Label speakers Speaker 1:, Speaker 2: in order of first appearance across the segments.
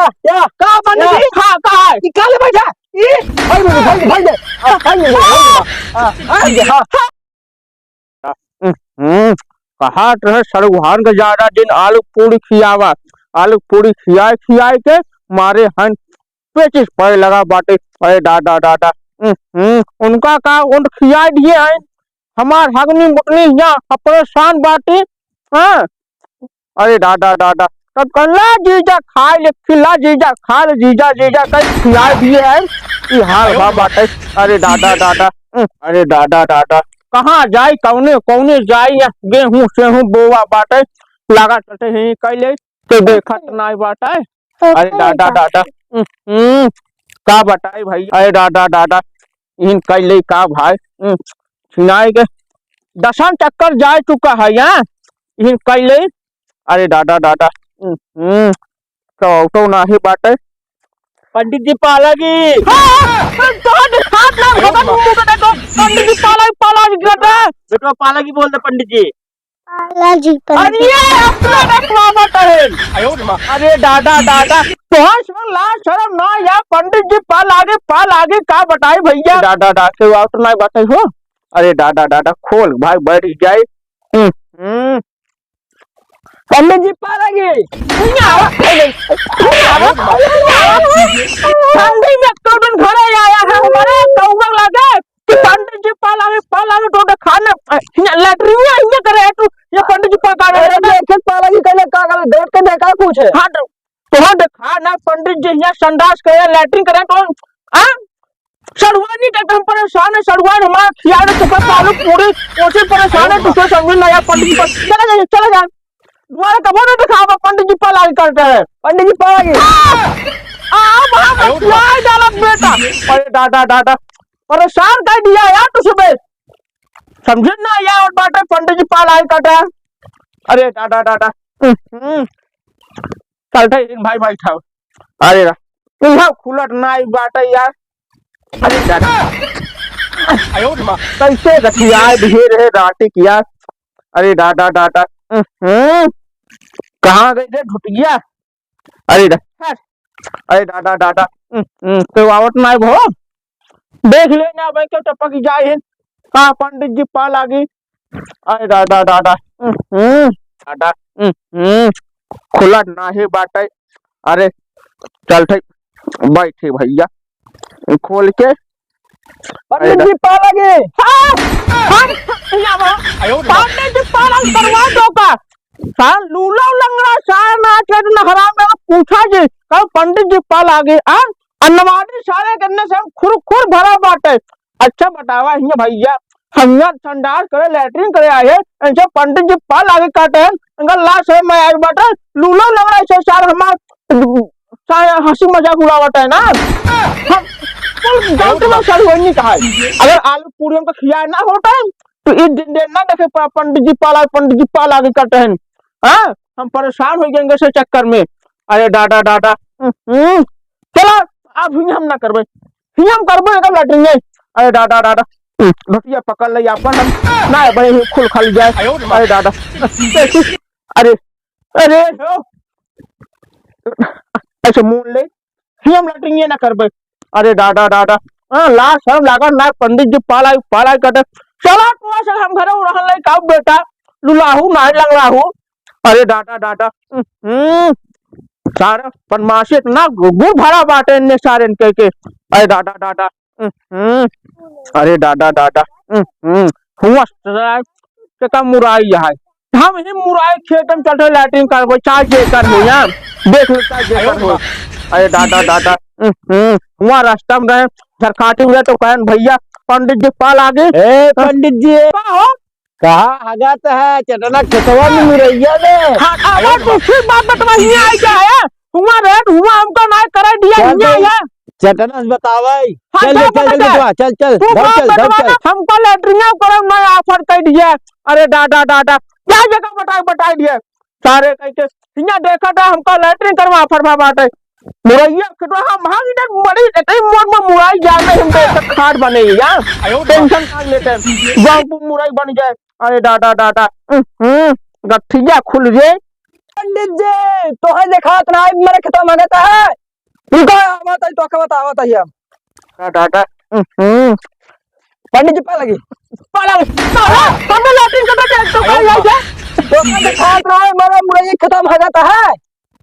Speaker 1: क्या
Speaker 2: कहा पंडित जी? हाँ कहा है
Speaker 1: निकाल बैठा भाई भाई दे
Speaker 2: कहा रहे सरुहान के ज्यादा दिन आलू पूरी खियावा, आलू पूरी खियाए खियाए के मारे हन पेचिस पड़े लगा बाटे। अरे दादा दादा उनका का उन खियाए दिए हैं हमार हगनी मुटनी यहाँ परेशान बाटे। हाँ अरे दादा दादा तब कल्ला जीजा खाए ले खिला जीजा खा ले जीजा जीजा कल खियाए दिए हैं ये हाल बा बाटे। अरे दादा दादा अरे दादा दादा कहाँ जाई कौने कौने जाई या गेहूं सेहूं बोवा बाटे लगा चलते हैं कैले तो देखत नहीं बाटे। अरे दादा दादा का बताई भाई। अरे दादा दादा इन कैले का भाई सुनाए के दसन चक्कर जा चुका है यहाँ इन कैले। अरे दादा दादा तो नहीं बाटे
Speaker 1: पंडित जी पालागी
Speaker 2: पंडित जी पालागी
Speaker 1: बेटा पालागी बोल दे पंडित जी।
Speaker 2: अरे दादा दादा तो लाज शर्म ना यार पंडित जी पालागी का बताई भैया दादा दादा तो नहीं बताई हो। अरे दादा दादा खोल भाई बैठ जाए
Speaker 1: पंडित जी पालागी
Speaker 2: घर आया है हमारे कौवा लगे कि पंडित जी पालागी तो खाने लैट्रिन करे तू ये पंडित जी पका
Speaker 1: पालागी कहले का देख के देखा कुछ है।
Speaker 2: हाँ तो देखा ना पंडित जी यहाँ संडास करे लैट्रिन करे तो सड़ुआनी तक हम परेशान है सड़ुआन हमारा खियाने के बाद आलू पूरी कोसे परेशान है तुझे समझ ना यार पंडित जी चला जा दोबारा कब ना दिखावा पंडित जी पालागी करते हैं
Speaker 1: पंडित जी पालागी
Speaker 2: डाला बेटा। अरे दादा दादा परेशान कर दिया यार तू सुबह समझे ना यार और बाटे पंडित जी पालागी करते हैं। अरे दादा दादा चलते भाई भाई था। अरे तुम खुलट ना बाटे यार। अरे दादा कैसे रखिया ढेर है राटी किया। अरे दादा दादा कहाँ गई थे ढुटिया। अरे अरे दादा दादा तो आवत ना भो देख लेना भाई क्यों टपक जाए कहा पंडित जी पालागी। अरे दादा दादा दादा खुला ना ही बाटे। अरे चलते बैठे भैया खोल के
Speaker 1: पंडित जी पालागी
Speaker 2: पंडित जी पालागी करवा दो का साल लूला लंगड़ा साल नाच रहे नहरा में पूछा जी कल पंडित जी पालागी अन्नवाड़ी सारे करने से खुर खुर भरा बाटे। अच्छा बतावा ये भैया हम संडास करे लैट्रिन करे आए ऐसे पंडित जी पालागी काटे इनका लाश है मैं आज बाटे लूला लंगड़ा से साल हमारा हंसी मजाक उड़ावट है ना नहीं कहा अगर आलू पूरी हमको खिया ना होता है तो इस दिन ना देखे पंडित जी पालागी करते हैं। हाँ हम परेशान हो जाएंगे इस चक्कर में। अरे दादा दादा चलो आप हम ना करबे हम करबे एकदम लैट्रिन में। अरे दादा दादा भटिया पकड़ ले अपन हम ना बड़े खुल खाली जाए। अरे दादा अरे अरे ऐसे मुंह ले हम लैट्रिन ये ना करबे। अरे दादा दादा लाश हम लागल ना पंडित जी पालागी करते चला तू हम घर रहन ले का बेटा लुलाहू ना लंगड़ाहू। अरे दादा दादा सारा पनमाशी इतना गुड़ भरा बाटे ने सारे इनके के। अरे दादा दादा अरे दादा दादा हुआ का मुराई है हम ही मुराई खेत में चलते लैट्रिन करबो चाय जे कर हो यार देख लो चाय जे कर हो। अरे दादा दादा हुआ रास्ता में रहे झरखाटी हुए तो कहन भैया पंडित जी पालागी
Speaker 1: पंडित जी कहा हगात है चटना खेतवा में मुरैया ने
Speaker 2: तो फिर बात बतवाइए आई क्या है हुआ रेट हुआ हमको ना करे दिया है
Speaker 1: चटना बतावाई चल चल चल चल
Speaker 2: हमको लैट्रिन करे मैं ऑफर कर दिया। अरे दादा दादा क्या जगह बताई दिए सारे कहते यहाँ देखा था हमको लैट्रिन करवा ऑफर बाटे मुरैया खेतवा हम भाग इधर बड़ी इतनी मोड़ में मुराई जाने हमको खाद बने यार टेंशन कर लेते हैं गांव मुराई बन जाए। अरे दादा दादा गठिया खुल जाए
Speaker 1: पंडित जी तो है देखा मेरे खेतवा में है तू का आवत है तो का बतावत है हम
Speaker 2: डाटा
Speaker 1: पंडित जी पा लगी
Speaker 2: पाला साला पंडित लैट्रिन का तो का आई है
Speaker 1: तो का खात रहा है मेरा मुरई खत्म हो जाता है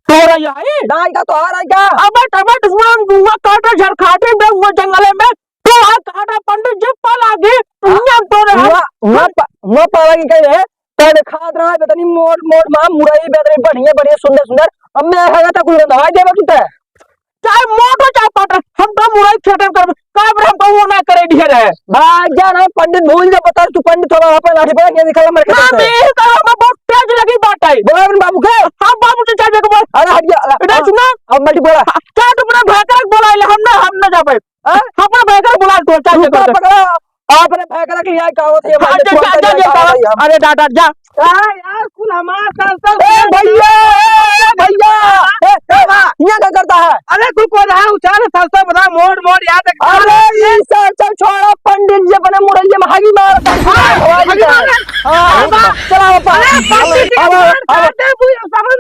Speaker 2: तोरा यही
Speaker 1: दाई का तो आ रहा है क्या
Speaker 2: अब दुश्मन दुआ काटा झरखाटे में वो जंगले में तो आ काटा पंडित जी पाला गे हम तो
Speaker 1: हुआ पा लगी कह तेरे खात रहा है बेतनी मोड़ मोड़ मां मुरई बेतनी बढ़िया बढ़िया सुंदर सुंदर अब मैं हैगा ता कुछ दवाई देबा तू ते
Speaker 2: चाहे मोटो चाहे पाटा हम तो मुरई खेते कर काबर हम तो वो ना करे ढेर है
Speaker 1: भाई जान है पंडित भूल जा बता तू पंडित थोड़ा अपन लाठी पड़ा क्या दिखा मर
Speaker 2: ना
Speaker 1: के
Speaker 2: मैं तो हम बहुत तेज लगी बात है
Speaker 1: बोला अपन बाबू के
Speaker 2: हम बाबू से चाहे को बोल
Speaker 1: अरे हट जा
Speaker 2: इधर सुना
Speaker 1: अब मल्टी बोला
Speaker 2: क्या तू अपना भाकर बुला ले हम ना जा पाए अपना भाकर बुला तो चाहे कर
Speaker 1: पकड़ा आपने फेंक रख लिया क्या होता है
Speaker 2: अरे डाटा जा
Speaker 1: यार कुल हमारा भैया भैया ये क्या करता है
Speaker 2: अरे तू को रहा उचार सरसा बता मोड़ मोड़ याद
Speaker 1: अरे ये सब छोड़ा पंडित जी बने मुरैया में हगी मारता चला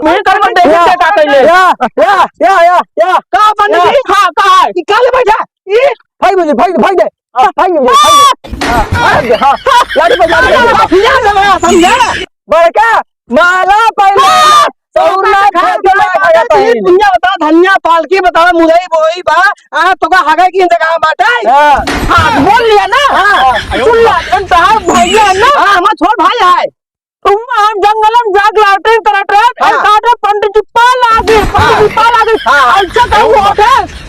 Speaker 2: मैं कर बंदे क्या कहले
Speaker 1: या
Speaker 2: का पंडित जी हां का है
Speaker 1: निकाल बैठा ये भाई मुझे भाई भाई दे भाई मुझे भाई दे हां लाठी पर समझा बड़का माला पहले सौरना
Speaker 2: दुनिया बता धनिया पालकी बतावा मुरई बोई बा आ तो का हगा की जगह बाटे हां बोल लिया ना सुन ला अंता भैया ना हां हम छोड़ भाई है तुम हम जंगलम जाग लाटे करटे काटे पंडित जी पाला गे अच्छा कहू होते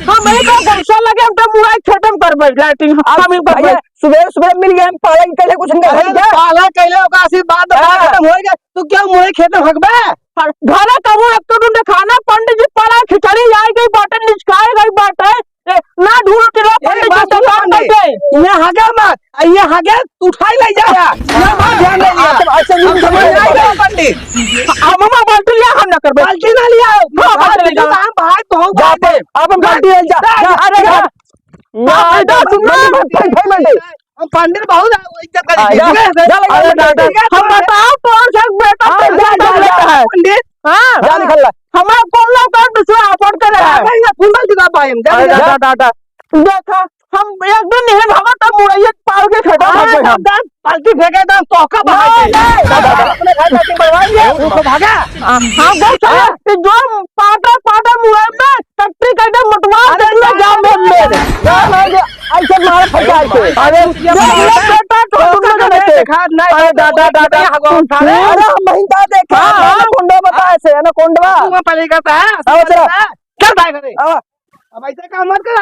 Speaker 2: हम एक वर्षा लगे हम तो मुरई खेतम करबे लाइटिंग हम ही करबे
Speaker 1: सुबह सुबह मिल गए हम पाला के कुछ नहीं क्या
Speaker 2: पाला कैले का आशीर्वाद खत्म हो गया तू क्या मुरई खेतम हकबे घरे कबू एक तो तुमने खाना पंडित जी पाला खिचड़ी आई गई बाटे निचकाई गई बाटे ना ढूंढ टिला पंडित जी तो काम करते ये हगे मत ये हगे उठाई ले जा ये बात ध्यान दे
Speaker 1: अच्छा नहीं समझ
Speaker 2: आएगा पंडित हम बाल्टी लिया हम ना करबे बाल्टी ना लिया हां बाल्टी ले जा हम भाई तो हम
Speaker 1: जाते अब हम बाल्टी ले जा अरे ना सुन
Speaker 2: हम पंडित बहुत इज्जत करेंगे हम बताओ कौन सा बेटा पंडित हां
Speaker 1: जा निकल ला
Speaker 2: हमारा कौन लोग का दूसरा अफोर्ड कर रहा है फुल दिखा पाए हम डाटा देखा हम एक दिन नहीं भागा तब मुरैया पाल के फेंका पालती फेंके तो तोका भागे अपने घर में बनवाएंगे उसको भागा हां बहुत सारा जो पाटा पाटा मुरैया में टट्टी काटे मटवा देंगे जाम में
Speaker 1: ऐसे मार फटा के
Speaker 2: अरे बेटा तो देखा नहीं अरे दादा
Speaker 1: अरे महिंदा देखा कोंडा बता ऐसे है ना कोंडवा
Speaker 2: तू पहले कहता है
Speaker 1: आओ चला
Speaker 2: चल भाई करे अब ऐसे काम मत कर